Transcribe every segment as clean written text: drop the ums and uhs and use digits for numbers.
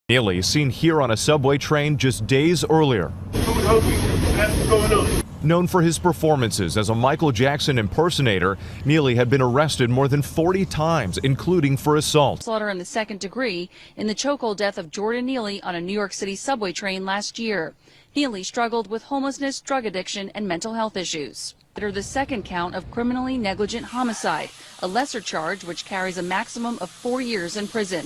Neely, seen here on a subway train just days earlier. Known for his performances as a Michael Jackson impersonator, Neely had been arrested more than 40 times, including for assault. Slaughter in the second degree in the chokehold death of Jordan Neely on a New York City subway train last year. Neely struggled with homelessness, drug addiction, and mental health issues. Under the second count of criminally negligent homicide, a lesser charge which carries a maximum of 4 years in prison.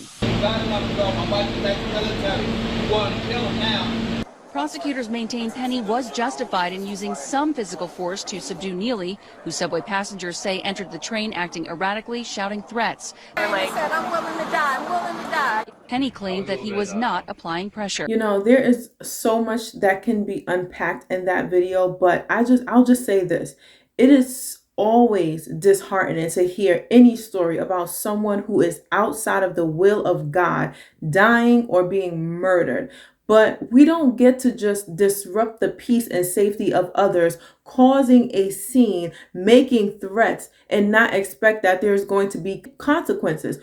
Prosecutors maintain Penny was justified in using some physical force to subdue Neely, who subway passengers say entered the train acting erratically, shouting threats. He said, "I'm willing to die, I'm willing to die." Penny claimed that he was not applying pressure. You know, there is so much that can be unpacked in that video, but I'll just say this. It is always disheartening to hear any story about someone who is outside of the will of God dying or being murdered. But we don't get to just disrupt the peace and safety of others, causing a scene, making threats, and not expect that there's going to be consequences.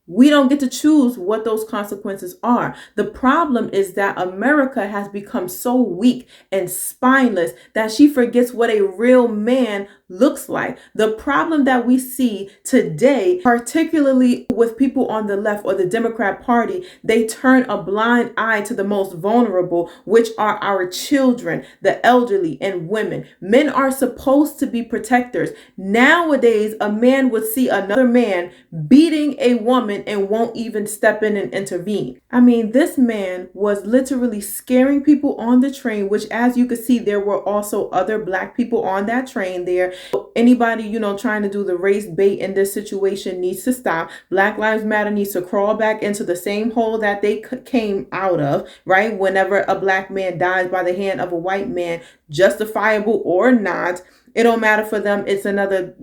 We don't get to choose what those consequences are. The problem is that America has become so weak and spineless that she forgets what a real man looks like. The problem that we see today, particularly with people on the left or the Democrat Party, they turn a blind eye to the most vulnerable, which are our children, the elderly, and women. Men are supposed to be protectors. Nowadays, a man would see another man beating a woman and won't even step in and intervene. I mean, this man was literally scaring people on the train, which, as you could see, there were also other black people on that train there. Anybody, trying to do the race bait in this situation needs to stop. Black Lives Matter needs to crawl back into the same hole that they came out of, right? Whenever a black man dies by the hand of a white man, justifiable or not, it don't matter for them. It's another,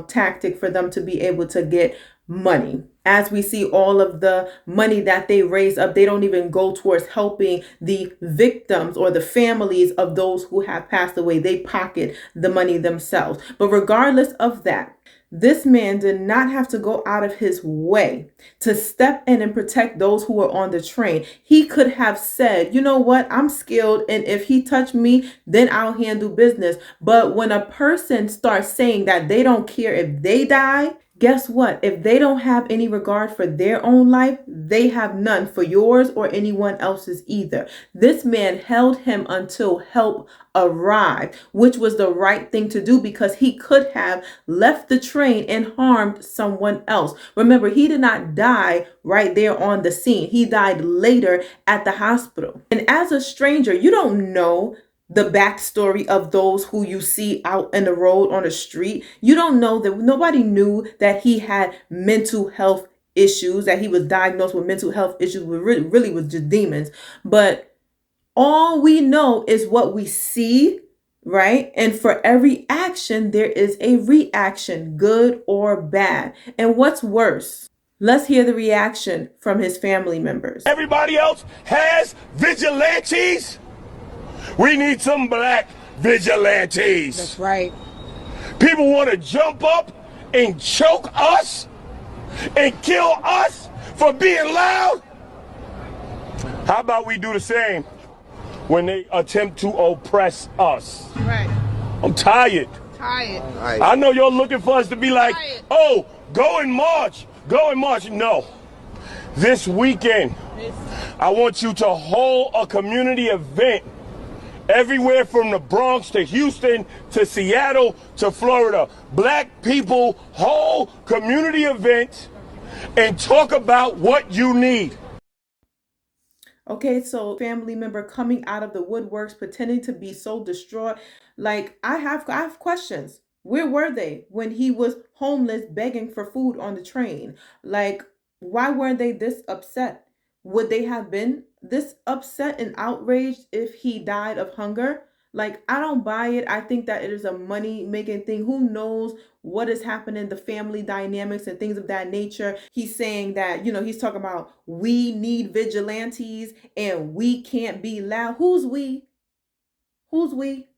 tactic for them to be able to get money. As we see all of the money that they raise up, they don't even go towards helping the victims or the families of those who have passed away. They pocket the money themselves. But regardless of that, this man did not have to go out of his way to step in and protect those who were on the train. He could have said, you know what, I'm skilled, and if he touched me, then I'll handle business. But when a person starts saying that they don't care if they die, guess what? If they don't have any regard for their own life, they have none for yours or anyone else's either. This man held him until help arrived, which was the right thing to do because he could have left the train and harmed someone else. Remember, he did not die right there on the scene. He died later at the hospital. And as a stranger, you don't know the backstory of those who you see out in the road on the street. You don't know that nobody knew that he had mental health issues, that he was diagnosed with mental health issues, really was just demons. But all we know is what we see, right? And for every action, there is a reaction, good or bad. And what's worse? Let's hear the reaction from his family members. Everybody else has vigilantes. We need some black vigilantes. That's right. People want to jump up and choke us and kill us for being loud. How about we do the same when they attempt to oppress us? Right. I'm tired. Tired. I know you're looking for us to be like, oh, go and march. Go and march. No. This weekend, I want you to hold a community event everywhere from the Bronx to Houston to Seattle to Florida. Black people hold community events and talk about what you need. Okay, so family member coming out of the woodworks, pretending to be so distraught. Like, I have questions. Where were they when he was homeless, begging for food on the train? Like, why weren't they this upset? Would they have been this upset and outraged if he died of hunger? Like, I don't buy it. I think that it is a money-making thing. Who knows what is happening, the family dynamics and things of that nature. He's saying that, he's talking about we need vigilantes and we can't be loud. Who's we? Who's we?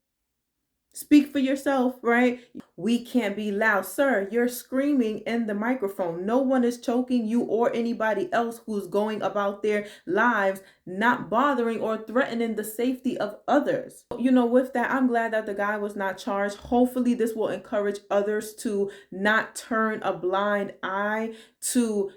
Speak for yourself, right? we can't be loud. Sir, you're screaming in the microphone. No one is choking you or anybody else who's going about their lives, not bothering or threatening the safety of others. With that, I'm glad that the guy was not charged. Hopefully this will encourage others to not turn a blind eye to,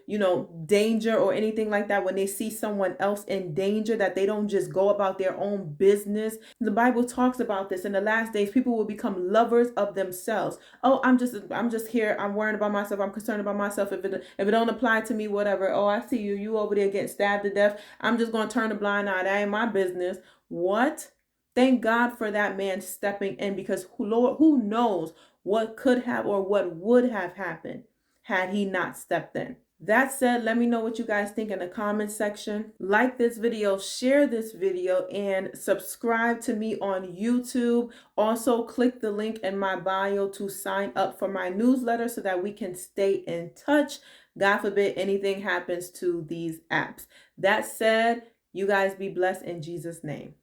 danger or anything like that. When they see someone else in danger, that they don't just go about their own business. The Bible talks about this. In the last days, people will become lovers of themselves. Oh, I'm just here. I'm worrying about myself. I'm concerned about myself. If it don't apply to me, whatever. Oh, I see you. You over there getting stabbed to death. I'm just going to turn a blind eye. That ain't my business. What? Thank God for that man stepping in, because Lord, who knows what could have or what would have happened had he not stepped in. That said, let me know what you guys think in the comment section. Like this video, share this video, and subscribe to me on YouTube. Also, click the link in my bio to sign up for my newsletter so that we can stay in touch. God forbid anything happens to these apps. That said, you guys be blessed in Jesus' name.